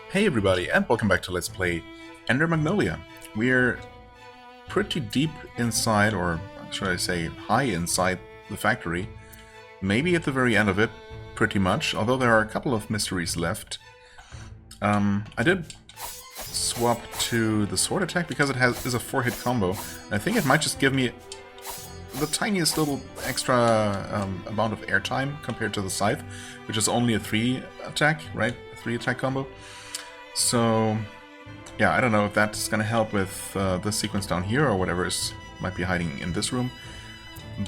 Hey everybody, and welcome back to Let's Play Ender Magnolia. We're pretty deep inside, or should I say high inside the factory. Maybe at the very end of it, pretty much, although there are a couple of mysteries left. I did swap to the sword attack because it is a 4-hit combo. And I think it might just give me the tiniest little extra amount of airtime compared to the scythe, which is only a 3 attack, right? A 3 attack combo. So, yeah, I don't know if that's going to help with this sequence down here or whatever might be hiding in this room.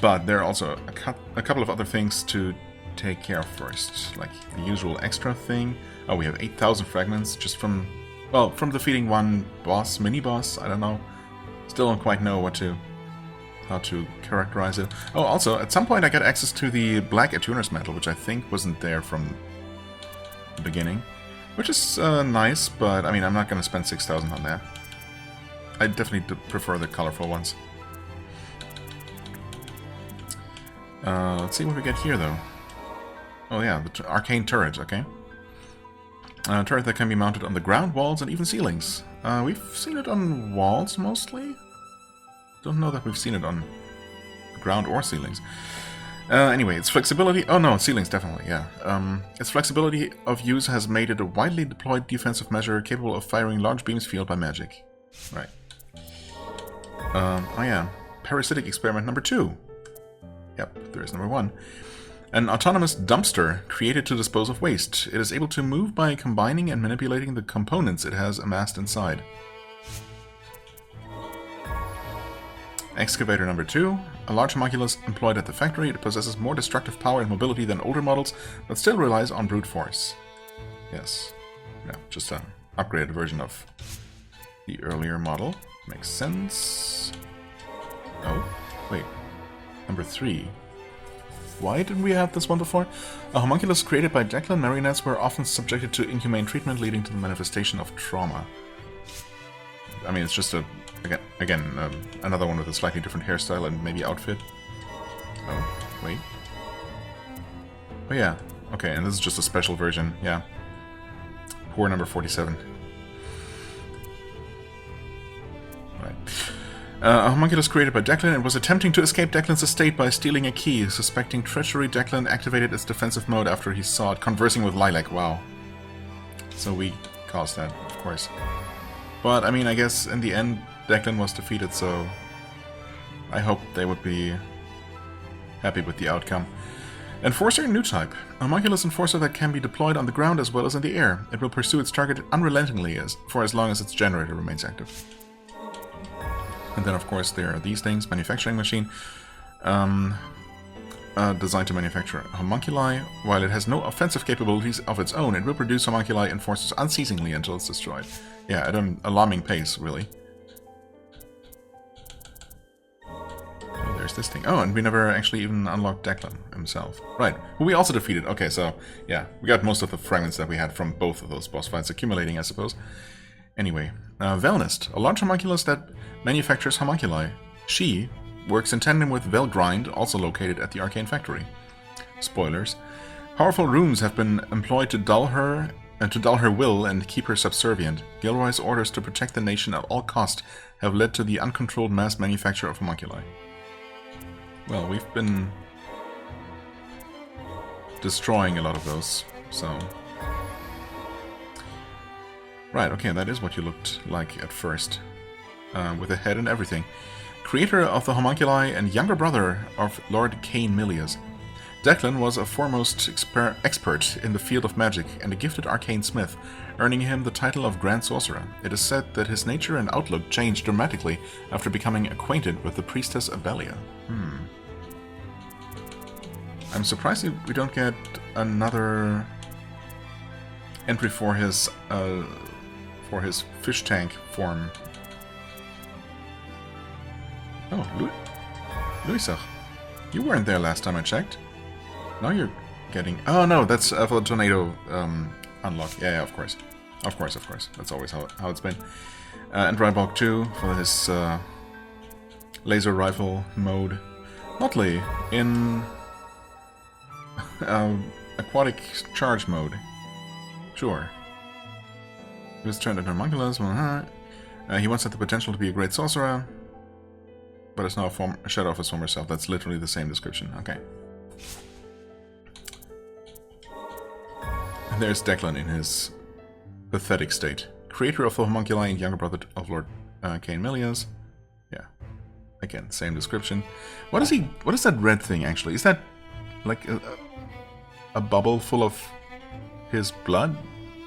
But there are also a couple of other things to take care of first, like the usual extra thing. Oh, we have 8,000 fragments just from defeating one boss, mini-boss, I don't know. Still don't quite know how to characterize it. Oh, also, at some point I got access to the Black Attuner's Mantle, which I think wasn't there from the beginning. Which is nice, but I mean, I'm not going to spend 6,000 on that. I definitely prefer the colorful ones. Let's see what we get here, though. Oh yeah, the arcane turret, okay. A turret that can be mounted on the ground, walls, and even ceilings. We've seen it on walls, mostly? Don't know that we've seen it on ground or ceilings. Anyway, its flexibility... Oh no, ceilings, definitely, yeah. Its flexibility of use has made it a widely deployed defensive measure capable of firing large beams fueled by magic. Right. Oh yeah. Parasitic experiment number 2. Yep, there is number 1. An autonomous dumpster created to dispose of waste. It is able to move by combining and manipulating the components it has amassed inside. Excavator number 2. A large homunculus employed at the factory. It possesses more destructive power and mobility than older models, but still relies on brute force. Yes. Yeah, just an upgraded version of the earlier model. Makes sense. Oh, wait. Number 3. Why didn't we have this one before? A homunculus created by Declan marionettes were often subjected to inhumane treatment, leading to the manifestation of trauma. I mean, it's just again, another one with a slightly different hairstyle and maybe outfit. Oh, wait. Oh yeah, okay, and this is just a special version, yeah. Poor number 47. Right. A homunculus created by Declan, it was attempting to escape Declan's estate by stealing a key. Suspecting treachery, Declan activated its defensive mode after he saw it conversing with Lilac. Wow. So we caused that, of course. But, I mean, I guess in the end, Declan was defeated, so I hope they would be happy with the outcome. Enforcer, new type. A homunculus enforcer that can be deployed on the ground as well as in the air. It will pursue its target unrelentingly for as long as its generator remains active. And then, of course, there are these things. Manufacturing machine. Designed to manufacture homunculi. While it has no offensive capabilities of its own, it will produce homunculi and forces unceasingly until it's destroyed. Yeah, at an alarming pace, really. Oh, there's this thing. Oh, and we never actually even unlocked Declan himself. Right, who we also defeated. Okay, so, yeah, we got most of the fragments that we had from both of those boss fights accumulating, I suppose. Anyway, Velnist, a large homunculus that manufactures homunculi. She works in tandem with Velgrind, also located at the Arcane Factory. Spoilers. Powerful runes have been employed to dull her will and keep her subservient. Gilroy's orders to protect the nation at all cost have led to the uncontrolled mass manufacture of homunculi. Well, we've been destroying a lot of those, so... Right, okay, that is what you looked like at first. With a head and everything. Creator of the homunculi and younger brother of Lord Cain Milius. Declan was a foremost expert in the field of magic and a gifted arcane smith, earning him the title of Grand Sorcerer. It is said that his nature and outlook changed dramatically after becoming acquainted with the priestess Abelia. I'm surprised we don't get another entry for his fish tank form. Oh, Luisach, you weren't there last time I checked. Now you're getting... Oh no, that's for the tornado unlock. Yeah, of course. Of course. That's always how it's been. And Rybog 2 for his laser rifle mode. Motley in aquatic charge mode. Sure. He was turned into homunculus. He once had the potential to be a great sorcerer, but is now a shadow of his former self. That's literally the same description. Okay. And there's Declan in his pathetic state. Creator of the homunculi and younger brother of Lord Cain Milius. Yeah. Again, same description. What is that red thing actually? Is that like a bubble full of his blood?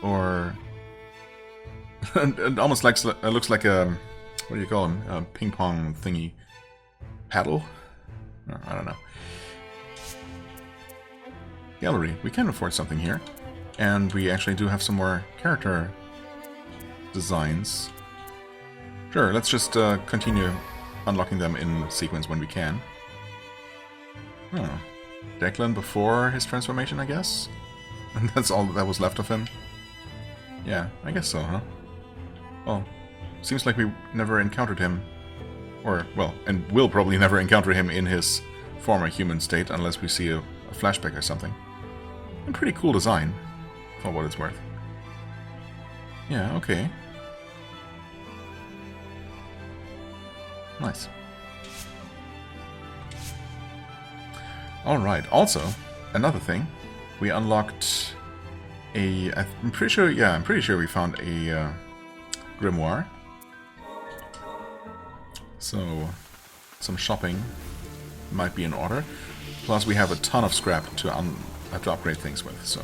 Or it almost looks like a, what do you call him? A ping pong thingy paddle? No, I don't know. Gallery. We can afford something here. And we actually do have some more character designs. Sure, let's just continue unlocking them in sequence when we can. Oh. Declan before his transformation, I guess? And that's all that was left of him? Yeah, I guess so, huh? Well, seems like we never encountered him. Or, well, and will probably never encounter him in his former human state unless we see a flashback or something. A pretty cool design, for what it's worth. Yeah, okay. Nice. Alright, also, another thing. We unlocked I'm pretty sure we found a grimoire. So, some shopping might be in order. Plus, we have a ton of scrap to upgrade things with, so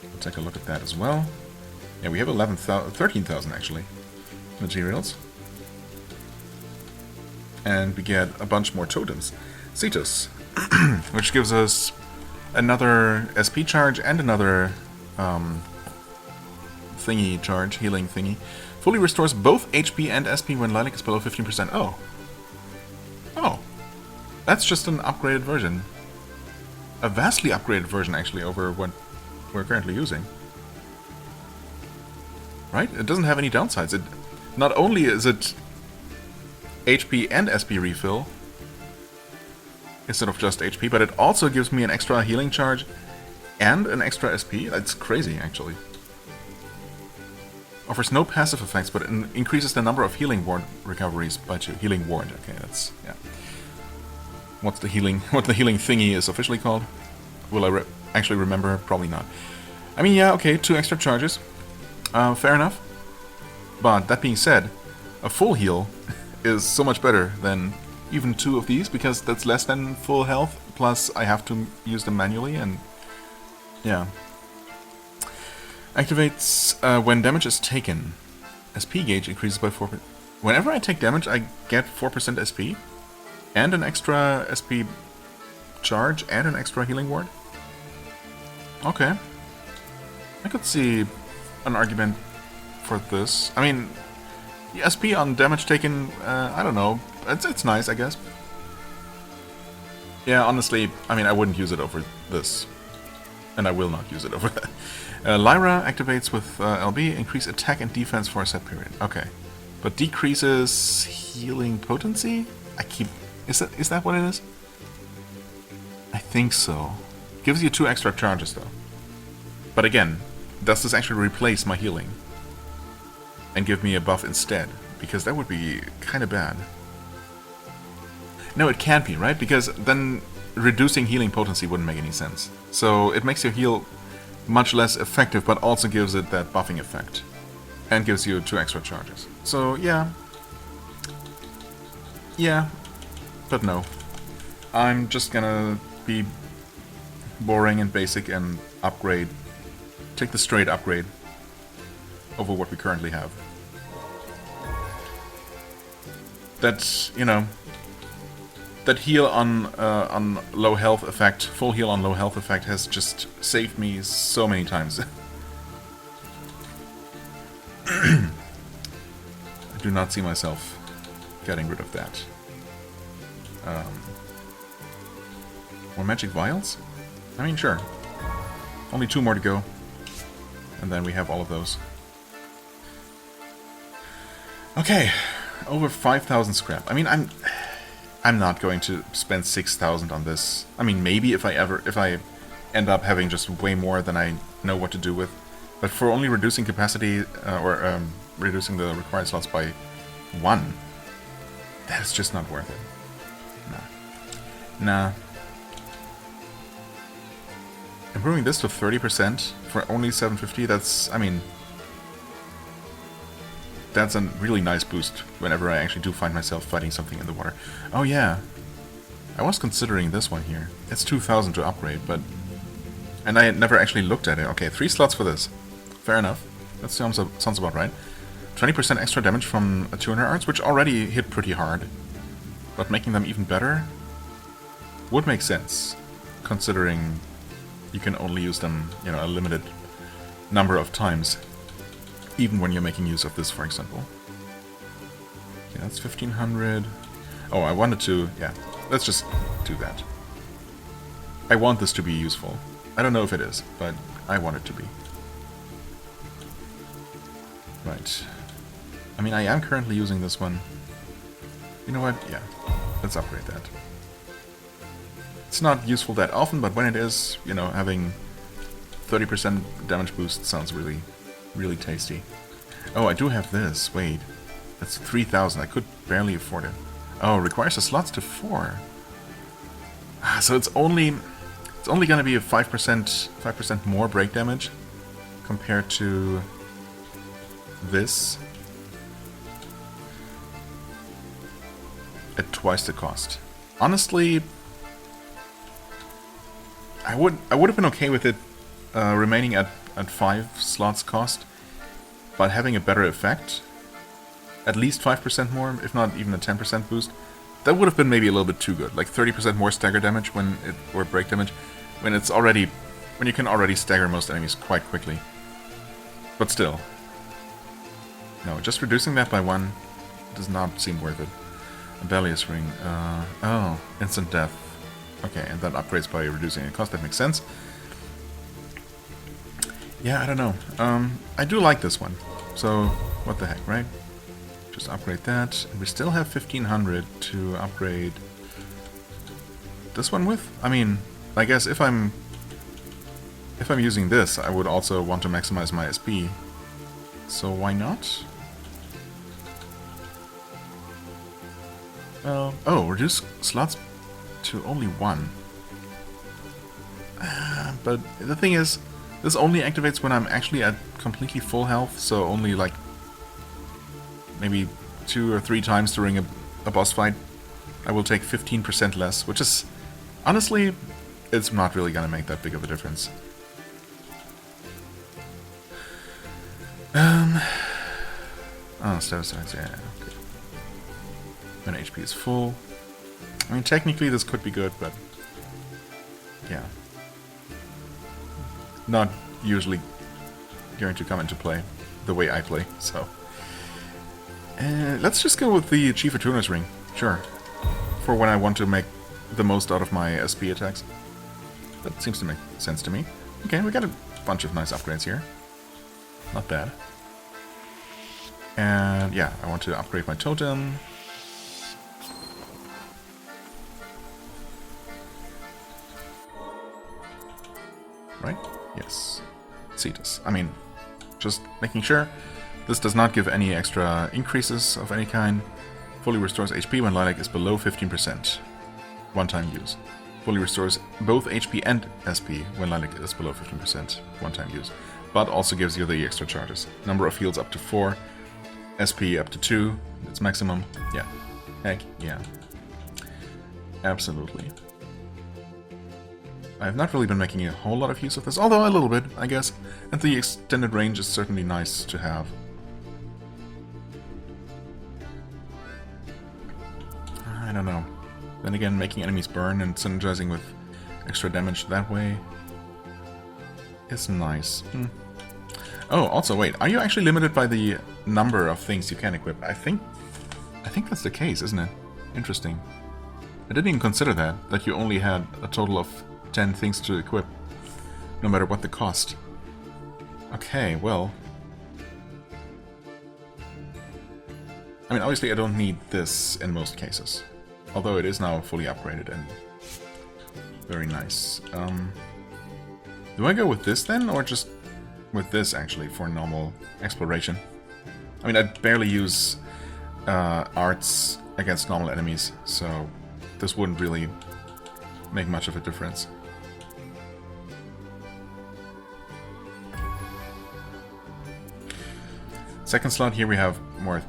we'll take a look at that as well. Yeah, we have 13,000 actually materials. And we get a bunch more totems. Cetus, which gives us another SP charge and another thingy charge, healing thingy. Fully restores both HP and SP when Lilac is below 15%. Oh. Oh. That's just an upgraded version. A vastly upgraded version, actually, over what we're currently using. Right? It doesn't have any downsides. Not only is it HP and SP refill instead of just HP, but it also gives me an extra healing charge and an extra SP. That's crazy, actually. Offers no passive effects, but increases the number of healing ward recoveries by 2. Healing ward, okay, that's, yeah. What the healing thingy is officially called? Will I actually remember? Probably not. I mean, yeah, okay, 2 extra charges. Fair enough. But that being said, a full heal is so much better than even 2 of these, because that's less than full health, plus I have to use them manually, and yeah. Activates when damage is taken. SP gauge increases by 4%. Whenever I take damage, I get 4% SP, and an extra SP charge, and an extra healing ward. Okay. I could see an argument for this. I mean, the SP on damage taken, I don't know. It's nice, I guess. Yeah, honestly, I mean, I wouldn't use it over this. And I will not use it over that. Lyra activates with LB, increase attack and defense for a set period. Okay. But decreases healing potency? Is that what it is? I think so. Gives you 2 extra charges, though. But again, does this actually replace my healing? And give me a buff instead? Because that would be kind of bad. No, it can't be, right? Because then reducing healing potency wouldn't make any sense. So it makes your heal much less effective, but also gives it that buffing effect. And gives you 2 extra charges. So, yeah. Yeah. But no. I'm just gonna be boring and basic and upgrade. Take the straight upgrade over what we currently have. That's, you know, that heal on low health effect, full heal on low health effect has just saved me so many times. I do not see myself getting rid of that. More magic vials? I mean, sure. Only 2 more to go. And then we have all of those. Okay. Over 5,000 scrap. I mean, I'm not going to spend 6,000 on this. I mean, maybe if I end up having just way more than I know what to do with. But for only reducing capacity, or reducing the required slots by 1, that's just not worth it. Nah. Improving this to 30% for only 750, that's, I mean, that's a really nice boost whenever I actually do find myself fighting something in the water. Oh yeah, I was considering this one here. It's 2,000 to upgrade, but... And I had never actually looked at it. Okay, 3 slots for this. Fair enough. That sounds about right. 20% extra damage from 200 arts, which already hit pretty hard. But making them even better would make sense, considering you can only use them, you know, a limited number of times, even when you're making use of this, for example. Okay, that's 1,500. Oh, I wanted to... Yeah, let's just do that. I want this to be useful. I don't know if it is, but I want it to be. Right. I mean, I am currently using this one. You know what? Yeah, let's upgrade that. It's not useful that often, but when it is, you know, having 30% damage boost sounds really, really tasty. Oh, I do have this. Wait, that's 3,000. I could barely afford it. Oh, requires the slots to 4. So it's only going to be a 5% more break damage compared to this at twice the cost. Honestly, I would have been okay with it remaining at 5 slots cost, but having a better effect, at least 5% more, if not even a 10% boost, that would have been maybe a little bit too good. Like 30% more stagger damage or break damage when you can already stagger most enemies quite quickly. But still, no, just reducing that by 1 does not seem worth it. A Bellius ring. Oh, instant death. Okay, and that upgrades by reducing the cost. That makes sense. Yeah, I don't know. I do like this one. So, what the heck, right? Just upgrade that. And we still have 1,500 to upgrade this one with. I mean, I guess if I'm using this, I would also want to maximize my SP. So why not? Well, oh, reduce slots to only 1. But the thing is, this only activates when I'm actually at completely full health, so only like maybe 2 or 3 times during a boss fight I will take 15% less, which is, honestly, it's not really gonna make that big of a difference. Oh, status size, yeah, okay. When HP is full. I mean, technically this could be good, but yeah. Not usually going to come into play the way I play, so. Let's just go with the Chief Attuner's Ring, sure. For when I want to make the most out of my SP attacks. That seems to make sense to me. Okay, we got a bunch of nice upgrades here. Not bad. And yeah, I want to upgrade my totem. Right? Yes. Cetus. I mean, just making sure. This does not give any extra increases of any kind. Fully restores HP when Lilac is below 15%. One-time use. Fully restores both HP and SP when Lilac is below 15%. One-time use. But also gives you the extra charges. Number of heals up to 4. SP up to 2. That's maximum. Yeah. Heck yeah. Absolutely. I have not really been making a whole lot of use of this, although a little bit, I guess. And the extended range is certainly nice to have. I don't know. Then again, making enemies burn and synergizing with extra damage that way is nice. Oh, also, wait, are you actually limited by the number of things you can equip? I think that's the case, isn't it? Interesting. I didn't even consider that you only had a total of 10 things to equip, no matter what the cost. Okay, well. I mean, obviously I don't need this in most cases. Although it is now fully upgraded and very nice. Do I go with this then, or just with this, actually, for normal exploration. I mean, I barely use arts against normal enemies, so this wouldn't really make much of a difference. Second slot here we have more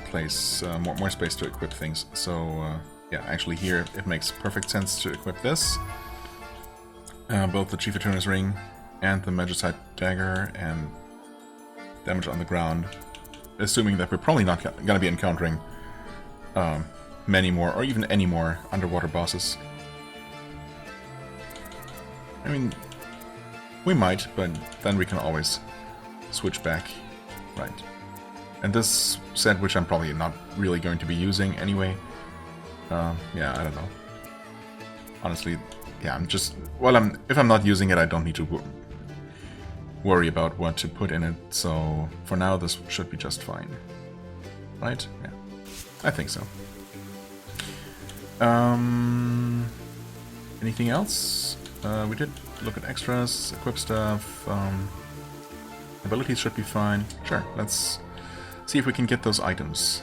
place, more space to equip things. So yeah, actually here it makes perfect sense to equip this. Both the Chief Eterna's Ring and the Magicite Dagger and damage on the ground. Assuming that we're probably not going to be encountering many more, or even any more, underwater bosses. I mean, we might, but then we can always switch back. Right. And this set, which I'm probably not really going to be using anyway. Yeah, I don't know. Honestly, yeah, I'm just... Well, if I'm not using it, I don't need to worry about what to put in it. So, for now, this should be just fine. Right? Yeah. I think so. Anything else? We did look at extras, equip stuff. Abilities should be fine. Sure, let's see if we can get those items.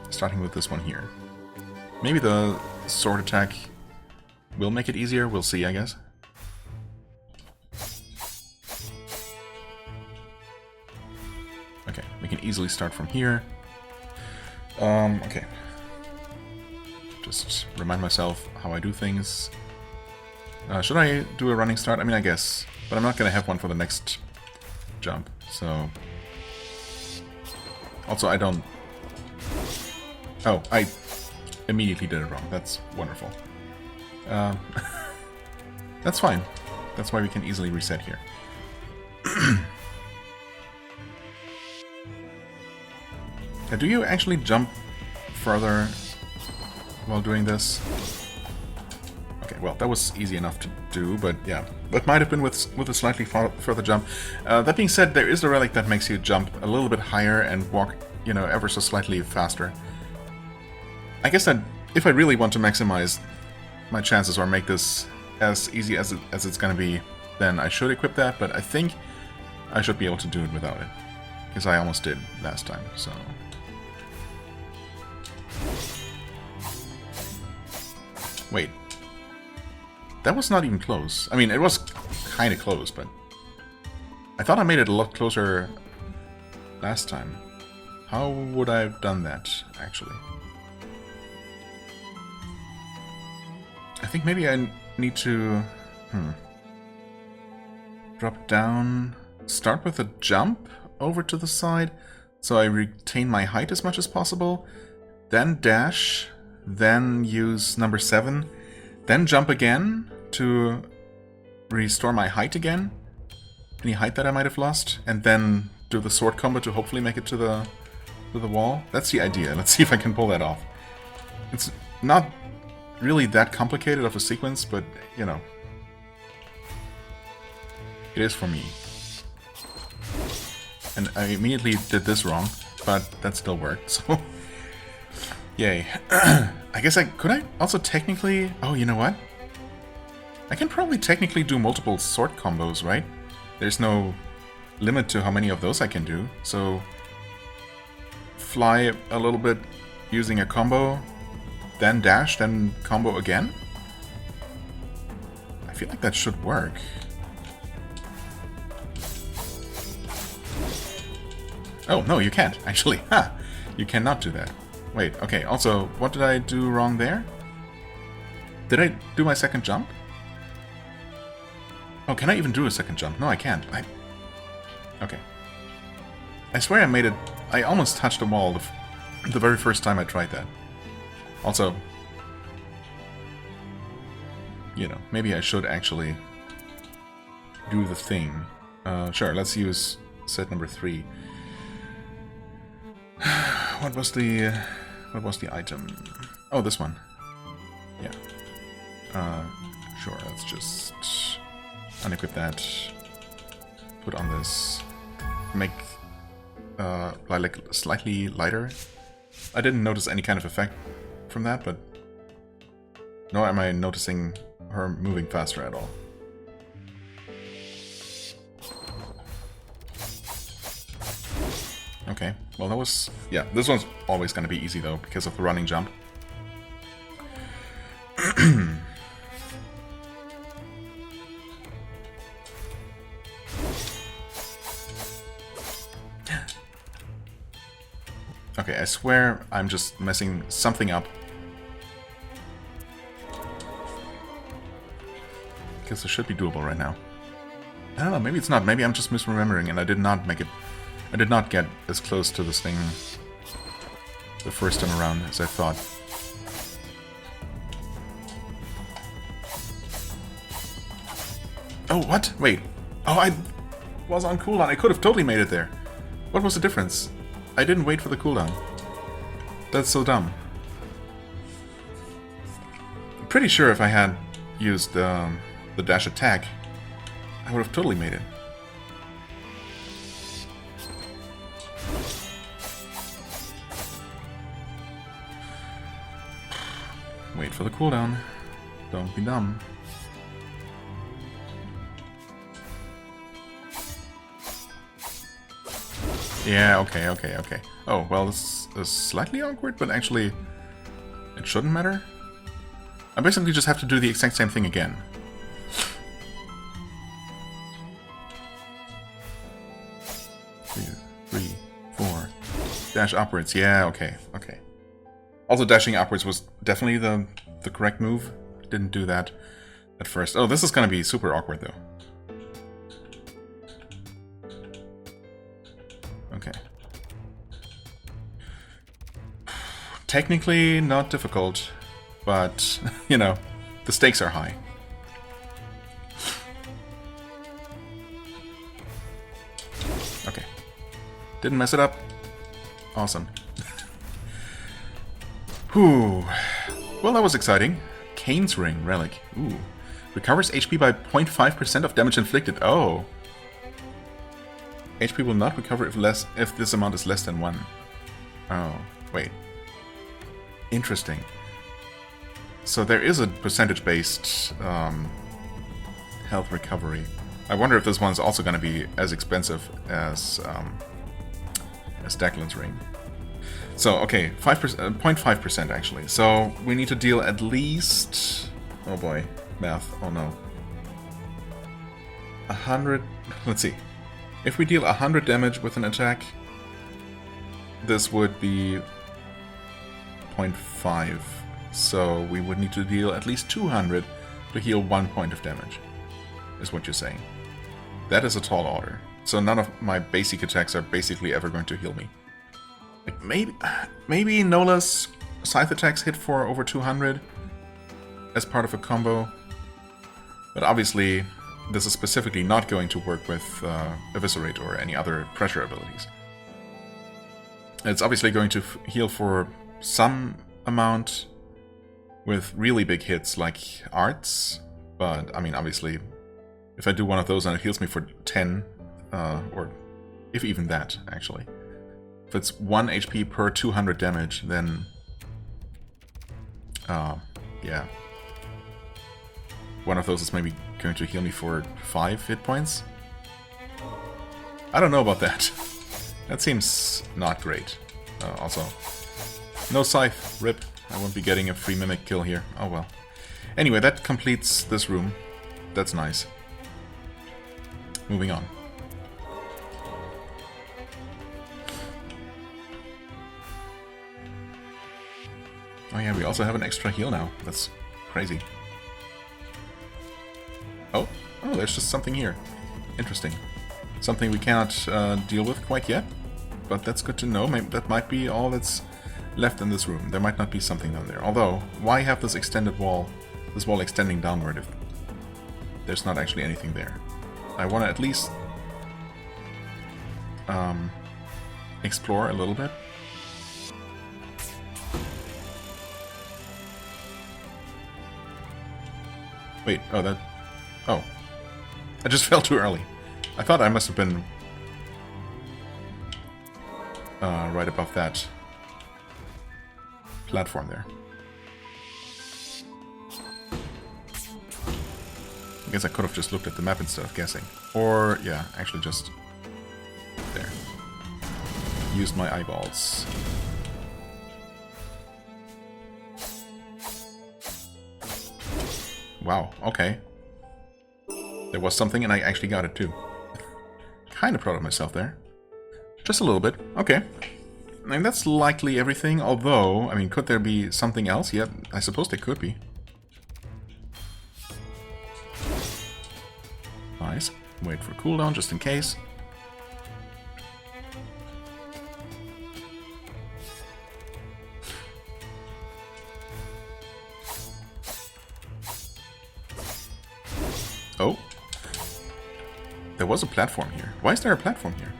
Starting with this one here. Maybe the sword attack will make it easier. We'll see, I guess. Okay, we can easily start from here. Okay. Just remind myself how I do things. Should I do a running start? I mean, I guess. But I'm not going to have one for the next jump, so... Also, I don't... Oh, I immediately did it wrong. That's wonderful. That's fine. That's why we can easily reset here. Do you actually jump further while doing this? Okay, well, that was easy enough to do, but yeah. That might have been with a slightly further jump. That being said, there is a relic that makes you jump a little bit higher and walk, you know, ever so slightly faster. I guess that if I really want to maximize my chances or make this as easy as it's going to be, then I should equip that, but I think I should be able to do it without it. Because I almost did last time, so... Wait. That was not even close. I mean, it was kind of close, but... I thought I made it a lot closer last time. How would I have done that, actually? I think maybe I need to... Drop down... Start with a jump over to the side, so I retain my height as much as possible. Then dash... Then use number 7, then jump again to restore my height again, any height that I might have lost, and then do the sword combo to hopefully make it to the wall. That's the idea. Let's see if I can pull that off. It's not really that complicated of a sequence, but, you know, it is for me. And I immediately did this wrong, but that still worked, so... Yay. I guess could I also technically... Oh, you know what? I can probably technically do multiple sword combos, right? There's no limit to how many of those I can do. So, fly a little bit using a combo, then dash, then combo again? I feel like that should work. Oh, no, you can't, actually. Ha! You cannot do that. Wait, okay, also, what did I do wrong there? Did I do my second jump? Oh, can I even do a second jump? No, I can't. Okay. I swear I made it... I almost touched the wall the very first time I tried that. Also... You know, maybe I should actually do the thing. Sure, let's use set number 3. What was the item? Oh, this one. Yeah. Sure, let's just unequip that. Put on this. Make Lilac slightly lighter. I didn't notice any kind of effect from that, but nor am I noticing her moving faster at all. Okay, well that was... Yeah, this one's always going to be easy though, because of the running jump. Okay, I swear I'm just messing something up. Because it should be doable right now. I don't know, maybe it's not. Maybe I'm just misremembering and I did not make it... I did not get as close to this thing the first time around as I thought. Oh, what? Wait. Oh, I was on cooldown. I could have totally made it there. What was the difference? I didn't wait for the cooldown. That's so dumb. I'm pretty sure if I had used the dash attack, I would have totally made it. Wait for the cooldown. Don't be dumb. Yeah, okay. Oh, well, this is slightly awkward, but actually, it shouldn't matter. I basically just have to do the exact same thing again. Two, 3, 4. Dash upwards. Yeah, okay. Also, dashing upwards was definitely the correct move. Didn't do that at first. Oh, this is gonna be super awkward, though. Okay. Technically not difficult, but, you know, the stakes are high. Okay. Didn't mess it up. Awesome. Whew. Well, that was exciting. Kane's Ring Relic. Ooh. Recovers HP by 0.5% of damage inflicted. Oh. HP will not recover if this amount is less than 1. Oh, wait. Interesting. So there is a percentage-based health recovery. I wonder if this one's also going to be as expensive as Declan's Ring. So, okay, 0.5% actually. So we need to deal at least... Oh boy, math, oh no. 100... Let's see. If we deal 100 damage with an attack, this would be 0.5. So we would need to deal at least 200 to heal 1 point of damage, is what you're saying. That is a tall order. So none of my basic attacks are basically ever going to heal me. Like maybe Nola's scythe attacks hit for over 200 as part of a combo. But obviously, this is specifically not going to work with Eviscerate or any other pressure abilities. It's obviously going to heal for some amount with really big hits like Arts, but I mean, obviously, if I do one of those and it heals me for 10, or if even that, actually. If it's 1 HP per 200 damage, then... yeah. One of those is maybe going to heal me for 5 hit points? I don't know about that. That seems not great. Also, no scythe, rip. I won't be getting a free mimic kill here. Oh well. Anyway, that completes this room. That's nice. Moving on. Oh yeah, we also have an extra heal now. That's crazy. Oh, there's just something here. Interesting. Something we cannot deal with quite yet, but that's good to know. Maybe that might be all that's left in this room. There might not be something down there. Although, why have this extended wall, this wall extending downward if there's not actually anything there? I want to at least explore a little bit. Wait, oh, I just fell too early. I thought I must have been right above that platform there. I guess I could have just looked at the map instead of guessing. Or, yeah, actually just there. used my eyeballs. Wow, okay. There was something and I actually got it too. Kind of proud of myself there. Just a little bit. Okay. And that's likely everything, although, I mean, could there be something else? Yeah, I suppose there could be. Nice. Wait for cooldown just in case. Oh. There was a platform here. Why is there a platform here?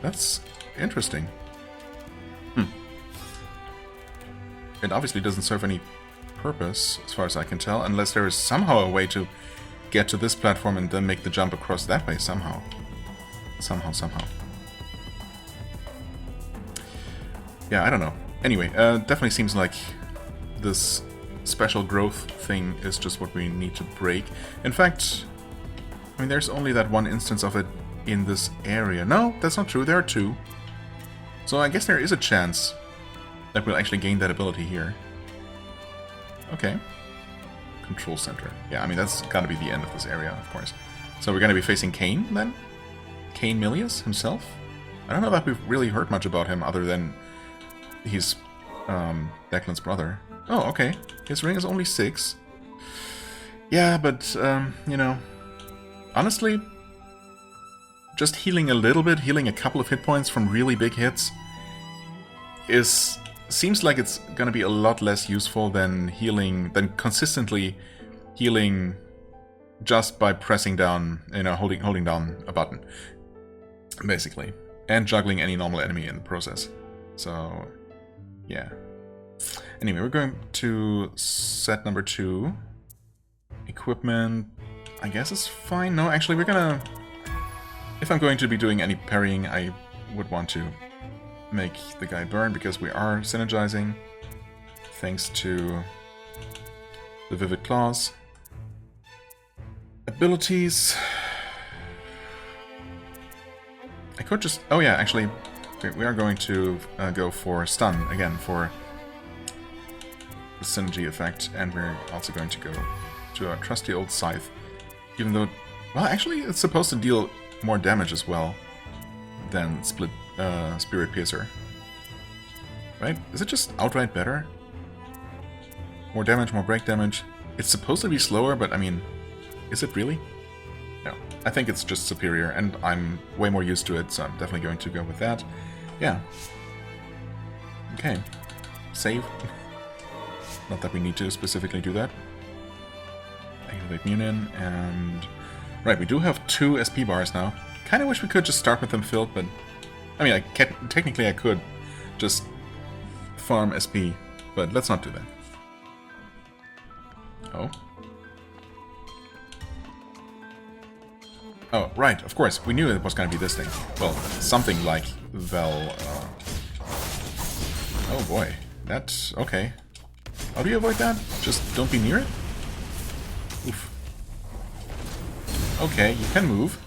That's interesting. It obviously doesn't serve any purpose, as far as I can tell, unless there is somehow a way to get to this platform and then make the jump across that way somehow. Somehow. Yeah, I don't know. Anyway, definitely seems like this special growth thing is just what we need to break. In fact, I mean, there's only that one instance of it in this area. No, that's not true. There are two. So I guess there is a chance that we'll actually gain that ability here. Okay. Control center. Yeah, I mean, that's gotta be the end of this area, of course. So we're gonna be facing Cain, then? Cain Milius himself? I don't know that we've really heard much about him other than he's Declan's brother. Oh, okay. His ring is only 6. Yeah, but, you know, honestly, just healing a little bit, healing a couple of hit points from really big hits, seems like it's gonna be a lot less useful than consistently healing just by pressing down, you know, holding down a button, basically, and juggling any normal enemy in the process. So, yeah. Anyway, we're going to set number 2. Equipment, I guess is fine. No, actually, we're gonna... If I'm going to be doing any parrying, I would want to make the guy burn, because we are synergizing thanks to the Vivid Claws. Abilities... I could just... Oh yeah, actually, we are going to go for stun again for the synergy effect, and we're also going to go to our trusty old scythe, even though... Well, actually, it's supposed to deal more damage as well than Spirit Piercer. Right? Is it just outright better? More damage, more break damage. It's supposed to be slower, but I mean, is it really? No. I think it's just superior, and I'm way more used to it, so I'm definitely going to go with that. Yeah. Okay. Save. Not that we need to specifically do that. Activate Munin, and... Right, we do have 2 SP bars now. Kinda wish we could just start with them filled, but... I mean, technically I could just farm SP, but let's not do that. Oh. Oh, right, of course, we knew it was gonna be this thing. Well, something like Oh boy, that's... okay. How do you avoid that? Just don't be near it? Oof. Okay, you can move.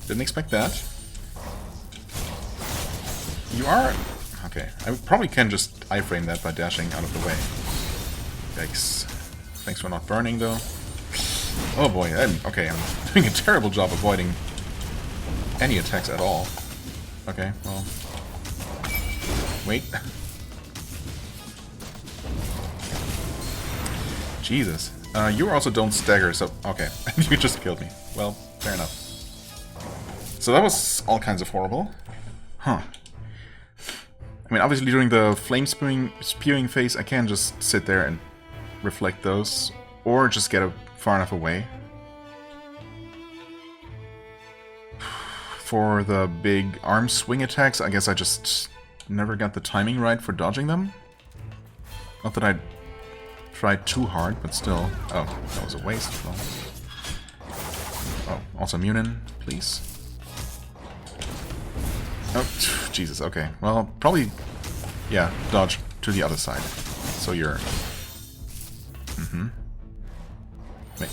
Didn't expect that. You are... Okay, I probably can just iframe that by dashing out of the way. Yikes. Thanks for not burning, though. Oh boy, okay, I'm doing a terrible job avoiding any attacks at all. Okay, well... Wait. Jesus. You also don't stagger, so... Okay, you just killed me. Well, fair enough. So that was all kinds of horrible. Huh. I mean, obviously during the flame spewing phase, I can just sit there and reflect those, or just get far enough away. For the big arm swing attacks, I guess I just never got the timing right for dodging them. Not that I tried too hard, but still. Oh, that was a waste. Well. Oh, also Munin, please. Oh, Jesus, okay. Well, probably, yeah, dodge to the other side. So you're...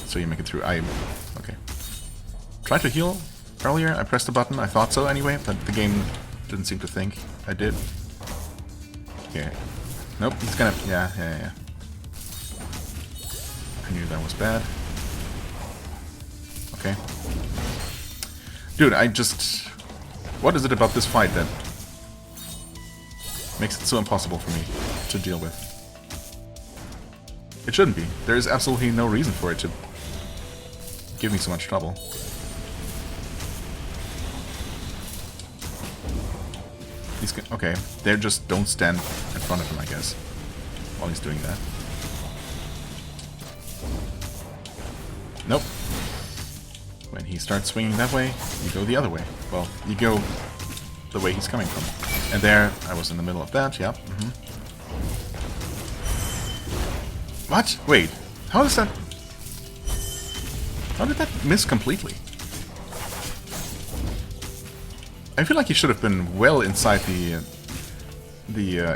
So you make it through. Okay. Try to heal earlier. I pressed the button, I thought so anyway, but the game didn't seem to think I did. Okay. Nope, he's gonna... Yeah. I knew that was bad. Okay. Dude, I just... What is it about this fight that makes it so impossible for me to deal with? It shouldn't be. There is absolutely no reason for it to give me so much trouble. Okay, they just don't stand in front of him, I guess, while he's doing that. Nope. When he starts swinging that way, you go the other way. Well, you go the way he's coming from. And there, I was in the middle of that, yeah. What? Wait, how does that... How did that miss completely? I feel like he should have been well inside the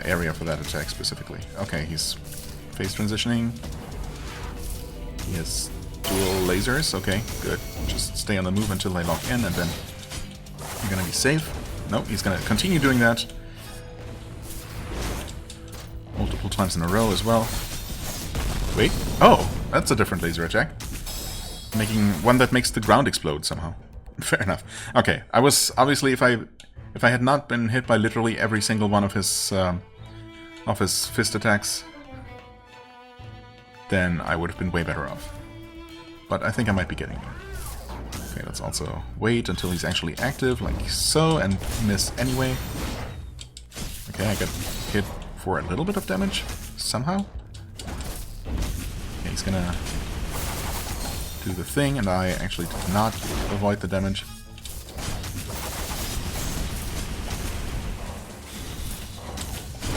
area for that attack specifically. Okay, he's phase transitioning. He has dual lasers. Okay, good. Just stay on the move until they lock in, and then you're gonna be safe. Nope, he's gonna continue doing that multiple times in a row as well. Wait. Oh, that's a different laser attack. Making one that makes the ground explode somehow. Fair enough. Okay, I was obviously if I had not been hit by literally every single one of his fist attacks, then I would have been way better off. But I think I might be getting there. Okay, let's also wait until he's actually active, like so, and miss anyway. Okay, I got hit for a little bit of damage somehow. Okay, he's gonna do the thing, and I actually did not avoid the damage.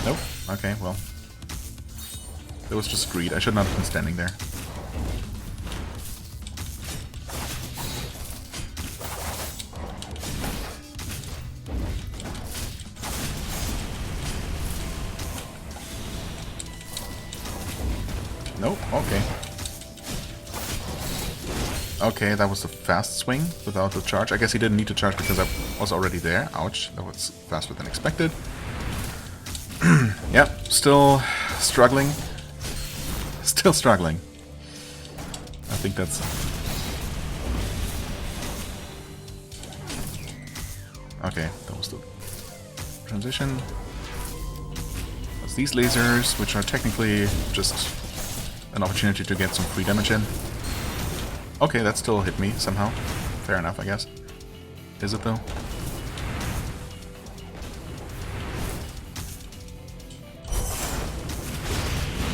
Nope. Okay, well. That was just greed. I should not have been standing there. Nope, okay. Okay, that was a fast swing without the charge. I guess he didn't need to charge because I was already there. Ouch, that was faster than expected. Yep, still struggling. Still struggling. I think that's... Okay, that was the transition. That's these lasers, which are technically just an opportunity to get some free damage in. Okay, that still hit me somehow. Fair enough, I guess. Is it though?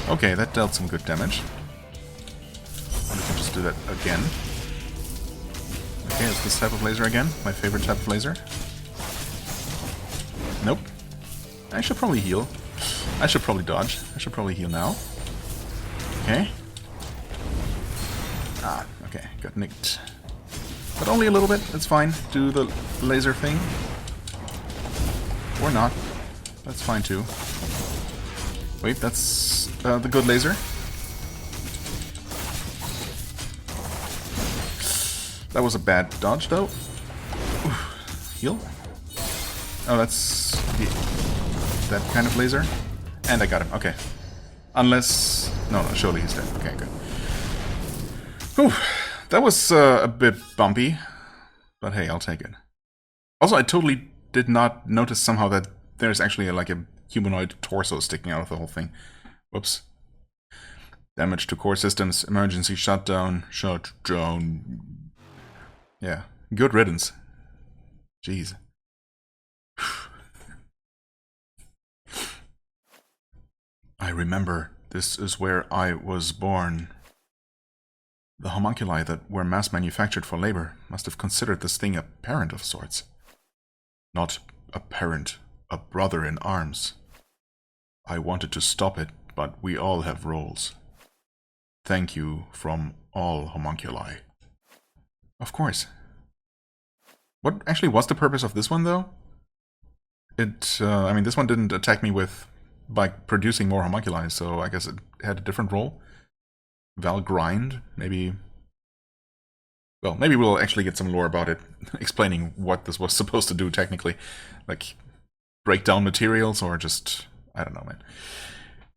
Okay, that dealt some good damage. And we can just do that again. Okay, it's this type of laser again. My favorite type of laser. Nope. I should probably heal. I should probably dodge. I should probably heal now. Okay. Ah, okay, got nicked. But only a little bit, it's fine. Do the laser thing. Or not. That's fine too. Wait, that's the good laser. That was a bad dodge though. Oof. Heal? Oh, that's that kind of laser. And I got him, okay. Unless... No, surely he's dead. Okay, good. Whew, that was a bit bumpy, but hey, I'll take it. Also, I totally did not notice somehow that there's actually like a humanoid torso sticking out of the whole thing. Whoops. Damage to core systems, emergency shutdown, Yeah, good riddance. Jeez. I remember, this is where I was born. The homunculi that were mass manufactured for labor must have considered this thing a parent of sorts. Not a parent, a brother in arms. I wanted to stop it, but we all have roles. Thank you from all homunculi. Of course. What actually was the purpose of this one, though? I mean, this one didn't attack me by producing more homunculi, so I guess it had a different role. Val grind, maybe Well, maybe we'll actually get some lore about it, explaining what this was supposed to do technically. Like, break down materials, or just... I don't know, man.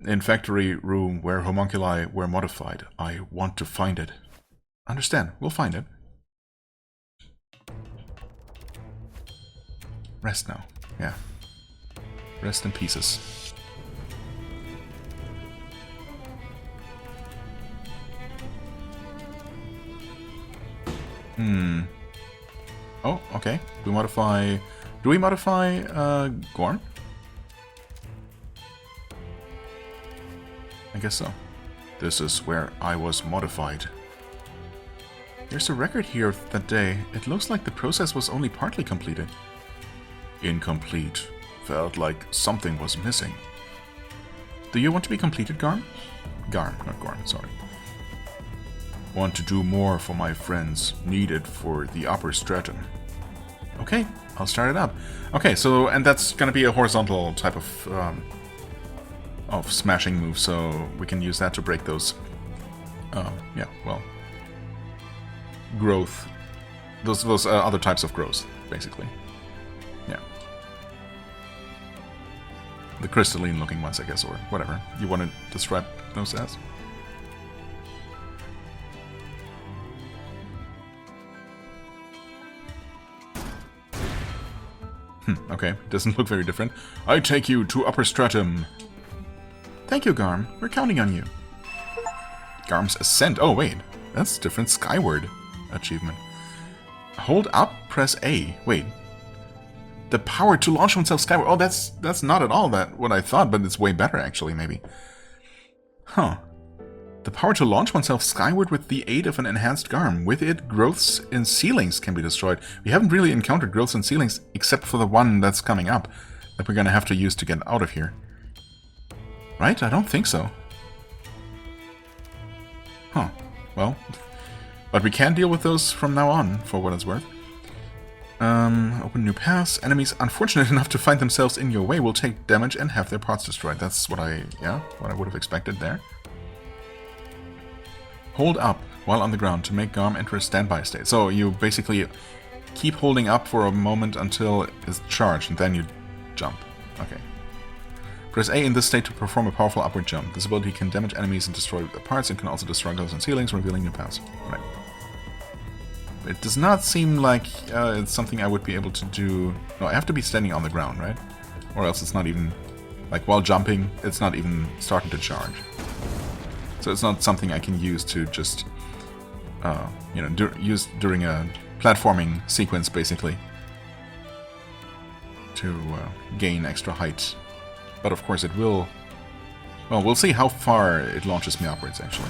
In factory room where homunculi were modified. I want to find it. Understand, we'll find it. Rest now. Yeah. Rest in pieces. Oh, okay. Do we modify Gorn? I guess so. This is where I was modified. There's a record here of that day. It looks like the process was only partly completed. Incomplete. Felt like something was missing. Do you want to be completed, Garm? Garm, not Gorn, sorry. Want to do more for my friends. Needed for the upper stratum. Okay, I'll start it up. Okay, so, and that's gonna be a horizontal type of smashing move, so we can use that to break those, yeah, well, growth, those other types of growth, basically. Yeah. The crystalline looking ones, I guess, or whatever you want to describe those as. Okay, doesn't look very different. I take you to upper stratum. Thank you, Garm. We're counting on you. Garm's Ascent. Oh, wait. That's different. Skyward achievement. Hold up, press A. Wait. The power to launch oneself skyward. Oh, that's not at all what I thought, but it's way better, actually, maybe. Huh. The power to launch oneself skyward with the aid of an enhanced Garm. With it, growths in ceilings can be destroyed. We haven't really encountered growths in ceilings, except for the one that's coming up, that we're gonna have to use to get out of here. Right? I don't think so. Huh. Well. But we can deal with those from now on, for what it's worth. Open new paths. Enemies unfortunate enough to find themselves in your way will take damage and have their parts destroyed. That's what I would have expected there. Hold up while on the ground to make Garm enter a standby state. So you basically keep holding up for a moment until it's charged, and then you jump. Okay. Press A in this state to perform a powerful upward jump. This ability can damage enemies and destroy their parts, and can also destroy growths and ceilings, revealing new paths. Right. It does not seem like it's something I would be able to do... No, I have to be standing on the ground, right? Or else it's not even... Like, while jumping, it's not even starting to charge. So it's not something I can use to just... you know, use during a platforming sequence, basically. To gain extra height. But of course it will... Well, we'll see how far it launches me upwards, actually.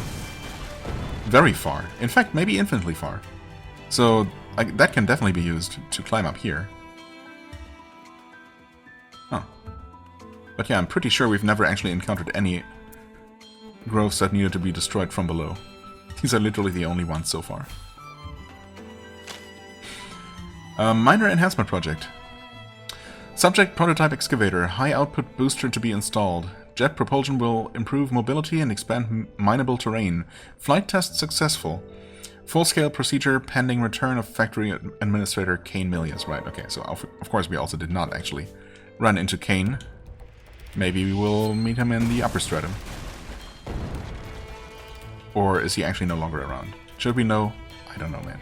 Very far. In fact, maybe infinitely far. So, that can definitely be used to climb up here. Huh. But yeah, I'm pretty sure we've never actually encountered any growths that needed to be destroyed from below. These are literally the only ones so far. Minor enhancement project. Subject prototype excavator. High output booster to be installed. Jet propulsion will improve mobility and expand mineable terrain. Flight test successful. Full-scale procedure pending return of factory administrator Kane Milius. Right, okay, so of course we also did not actually run into Kane. Maybe we will meet him in the upper stratum. Or is he actually no longer around? Should we know? I don't know, man.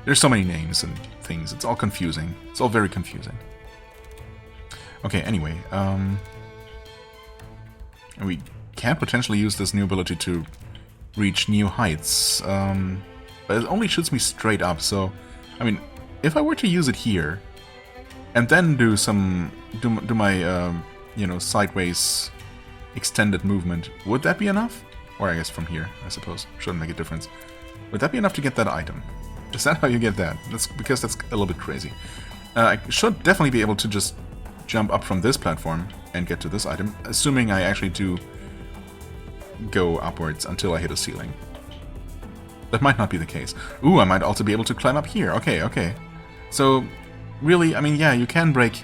There's so many names and things. It's all confusing. It's all very confusing. Okay, anyway. We can potentially use this new ability to reach new heights. But it only shoots me straight up, so... I mean, if I were to use it here, and then do my, you know, sideways extended movement, would that be enough? Or I guess from here, I suppose. Shouldn't make a difference. Would that be enough to get that item? Is that how you get that? That's because that's a little bit crazy. I should definitely be able to just jump up from this platform and get to this item, assuming I actually do go upwards until I hit a ceiling. That might not be the case. Ooh, I might also be able to climb up here. Okay, okay. So, really, I mean, yeah, you can break...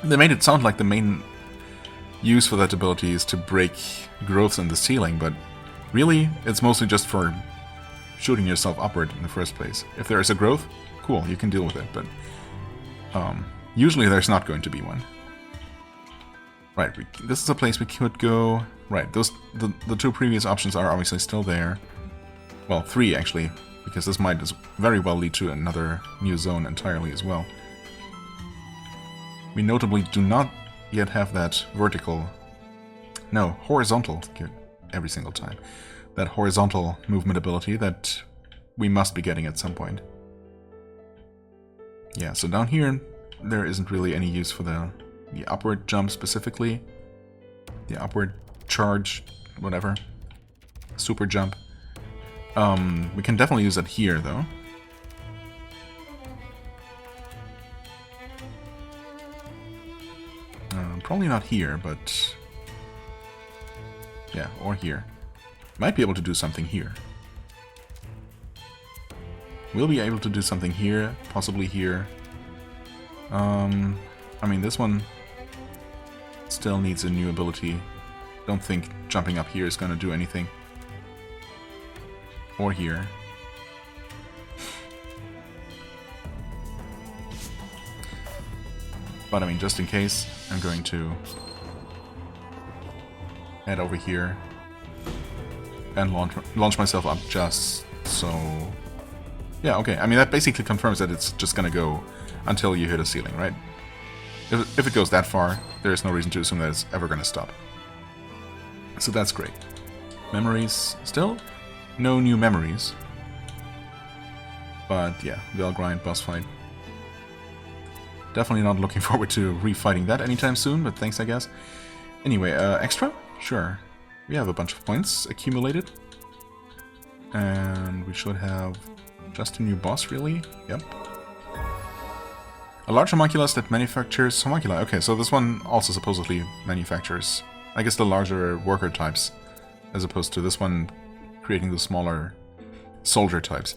They made it sound like the main use for that ability is to break growths in the ceiling, but really, it's mostly just for shooting yourself upward in the first place. If there is a growth, cool, you can deal with it, but usually there's not going to be one. Right, this is a place we could go. Right, the two previous options are obviously still there. Well, 3 actually, because this might very well lead to another new zone entirely as well. We notably do not yet have that vertical... No, horizontal, every single time. That horizontal movement ability that we must be getting at some point. Yeah, so down here there isn't really any use for the upward jump specifically. The upward charge, whatever. Super jump. We can definitely use that here, though. Probably not here, but... Yeah, or here. Might be able to do something here. We'll be able to do something here, possibly here. I mean, this one still needs a new ability. Don't think jumping up here is going to do anything. Or here. But I mean, just in case, I'm going to head over here and launch myself up just so... Yeah, okay. I mean, that basically confirms that it's just gonna go until you hit a ceiling, right? If it goes that far, there is no reason to assume that it's ever gonna stop. So that's great. Memories, still no new memories. But yeah, Valgrind boss fight. Definitely not looking forward to refighting that anytime soon, but thanks, I guess. Anyway, extra? Sure. We have a bunch of points accumulated. And we should have just a new boss, really? Yep. A large homunculus that manufactures homunculi. Okay, so this one also supposedly manufactures, I guess, the larger worker types, as opposed to this one creating the smaller soldier types.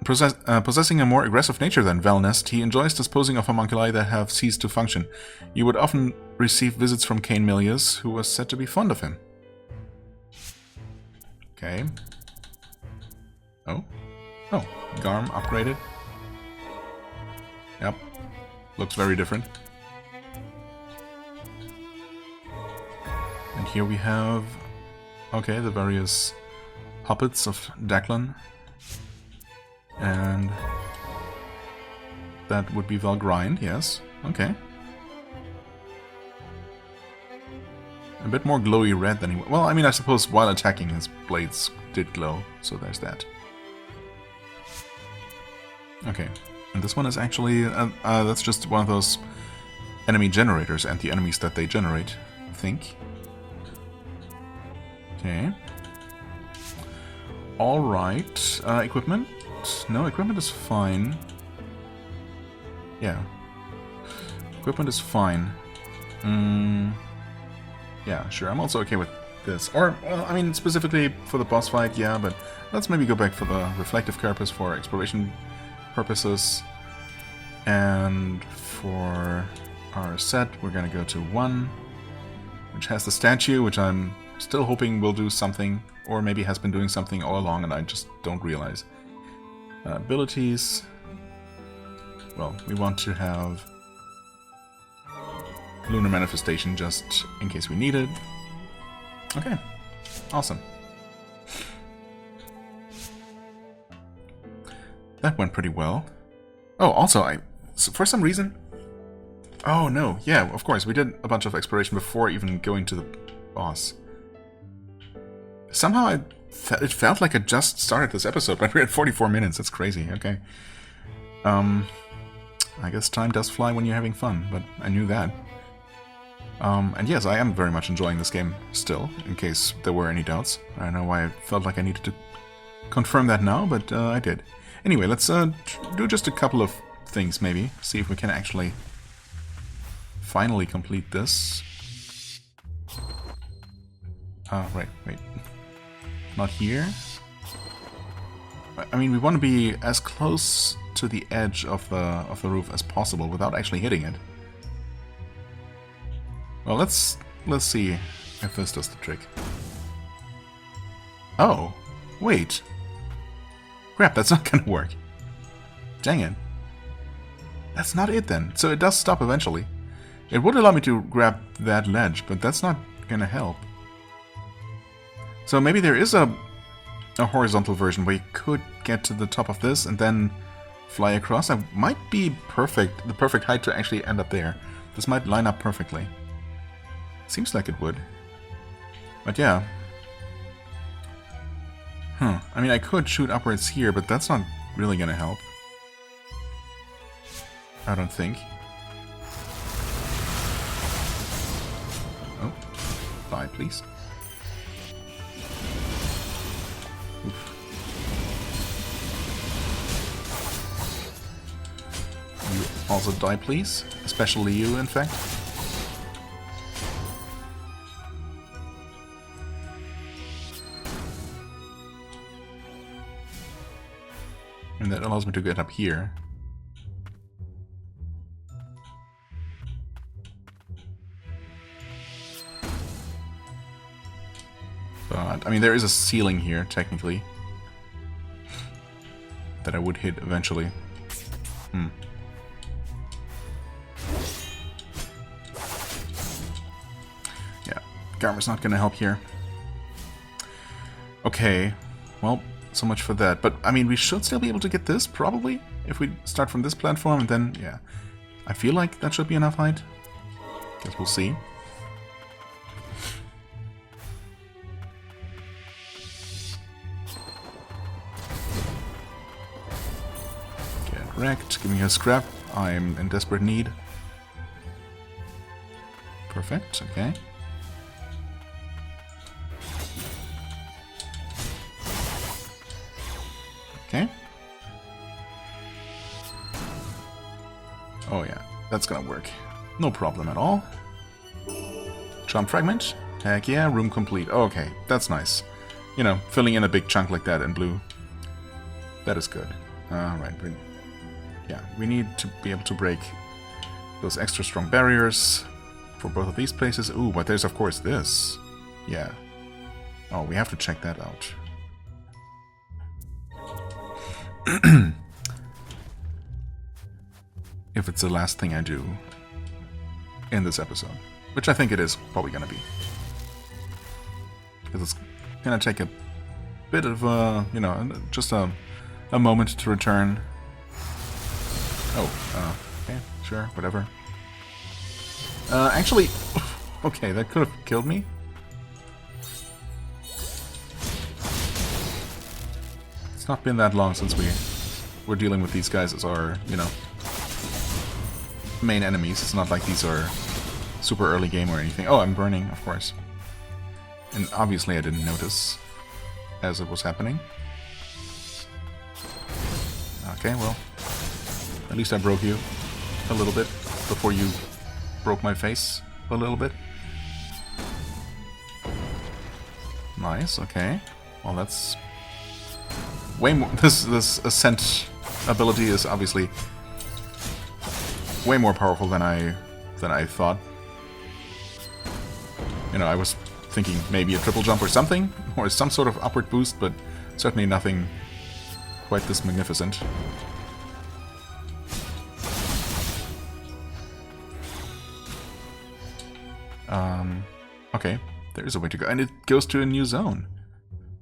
Possessing a more aggressive nature than Valnest, he enjoys disposing of homunculi that have ceased to function. You would often receive visits from Cain Milius, who was said to be fond of him. Okay. Oh. Oh, Garm upgraded. Yep. Looks very different. And here we have... Okay, the various puppets of Declan. And... that would be Valgrind, yes. Okay. A bit more glowy red than he... Well, I mean, I suppose while attacking his blades did glow, so there's that. Okay, and this one is actually... that's just one of those enemy generators and the enemies that they generate, I think. Okay. Alright, equipment? No, equipment is fine. Yeah. Equipment is fine. Yeah, sure, I'm also okay with this. Or, well, I mean, specifically for the boss fight, yeah, but let's maybe go back for the reflective carapace for exploration purposes. And for our set, we're gonna go to 1, which has the statue, which I'm still hoping will do something, or maybe has been doing something all along and I just don't realize. Abilities. Well, we want to have Lunar Manifestation just in case we need it. Okay, awesome. That went pretty well. Oh, also, for some reason... Oh, no, yeah, of course, we did a bunch of exploration before even going to the boss. Somehow it felt like I just started this episode, but we're at 44 minutes, that's crazy, okay. I guess time does fly when you're having fun, but I knew that. And yes, I am very much enjoying this game still, in case there were any doubts. I don't know why I felt like I needed to confirm that now, but I did. Anyway, let's do just a couple of things, maybe. See if we can actually finally complete this. Right, wait. Not here. I mean, we want to be as close to the edge of the roof as possible without actually hitting it. Well, let's see if this does the trick. Oh, wait. Crap, that's not gonna work. Dang it. That's not it then. So it does stop eventually. It would allow me to grab that ledge, but that's not gonna help. So maybe there is a horizontal version where you could get to the top of this and then fly across. That might be perfect, the perfect height to actually end up there. This might line up perfectly. Seems like it would. But yeah. I mean, I could shoot upwards here, but that's not really gonna help. I don't think. Oh. Die, please. Oof. You also die, please. Especially you, in fact. And that allows me to get up here. But, I mean, there is a ceiling here, technically. That I would hit eventually. Yeah, Garmer's not gonna help here. Okay, well, so much for that. But, I mean, we should still be able to get this, probably, if we start from this platform, and then, yeah. I feel like that should be enough height. Guess we'll see. Get wrecked, give me a scrap. I'm in desperate need. Perfect, okay. Okay. Oh yeah, that's gonna work. No problem at all. Charm fragment? Heck yeah, room complete. Okay, that's nice. You know, filling in a big chunk like that in blue. That is good. Alright, yeah, we need to be able to break those extra strong barriers for both of these places. Ooh, but there's of course this. Yeah. Oh, we have to check that out. If it's the last thing I do in this episode, which I think it is probably gonna be, because it's gonna take a bit of you know, just a moment to return. Oh, okay, sure, whatever. Actually, okay, that could have killed me. It's not been that long since we were dealing with these guys as our, you know, main enemies. It's not like these are super early game or anything. Oh, I'm burning, of course. And obviously I didn't notice as it was happening. Okay, well, at least I broke you a little bit before you broke my face a little bit. Nice, okay. Well, that's way more. This ascent ability is obviously way more powerful than I thought. You know, I was thinking maybe a triple jump or something, or some sort of upward boost, but certainly nothing quite this magnificent. Okay, there's a way to go, and it goes to a new zone.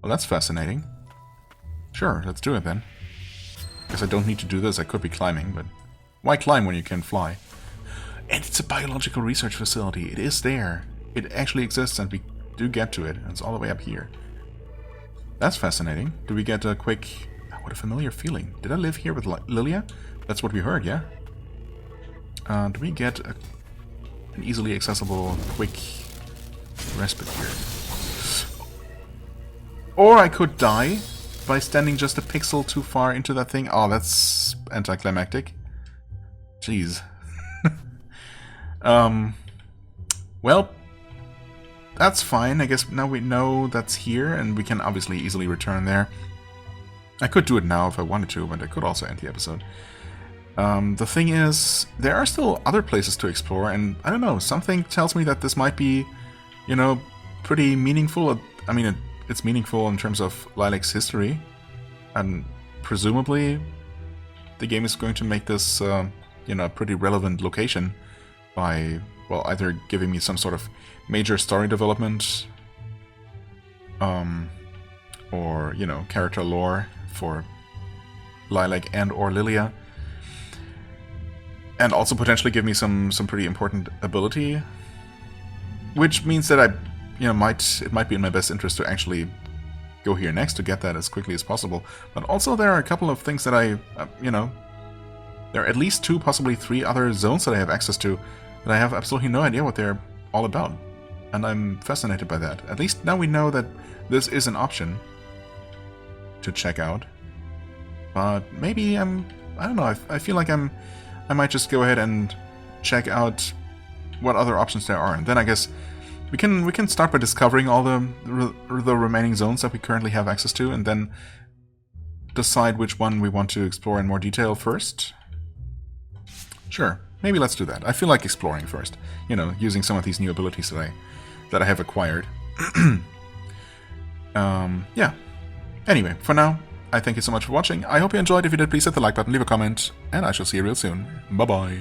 Well, that's fascinating. Sure, let's do it then. Guess I don't need to do this, I could be climbing, but why climb when you can fly? And it's a biological research facility, it is there. It actually exists and we do get to it, and it's all the way up here. That's fascinating. Do we get a quick... what a familiar feeling. Did I live here with Lilia? That's what we heard, yeah? Do we get an easily accessible, quick respite here? Or I could die by standing just a pixel too far into that thing. Oh, that's anticlimactic. Jeez. Well, that's fine. I guess now we know that's here, and we can obviously easily return there. I could do it now if I wanted to, but I could also end the episode. The thing is, there are still other places to explore, and I don't know, something tells me that this might be, you know, pretty meaningful. I mean, it's meaningful in terms of Lilac's history, and presumably the game is going to make this, you know, a pretty relevant location by, well, either giving me some sort of major story development, or, you know, character lore for Lilac and or Lilia, and also potentially give me some pretty important ability, which means that it might be in my best interest to actually go here next to get that as quickly as possible. But also there are a couple of things that you know, there are at least 2, possibly 3 other zones that I have access to that I have absolutely no idea what they're all about. And I'm fascinated by that. At least now we know that this is an option to check out. But maybe I don't know, I feel like I might just go ahead and check out what other options there are. And then I guess we can start by discovering all the remaining zones that we currently have access to, and then decide which one we want to explore in more detail first. Sure, maybe let's do that. I feel like exploring first. You know, using some of these new abilities that I have acquired. Yeah. Anyway, for now, I thank you so much for watching. I hope you enjoyed. If you did, please hit the like button, leave a comment, and I shall see you real soon. Bye-bye.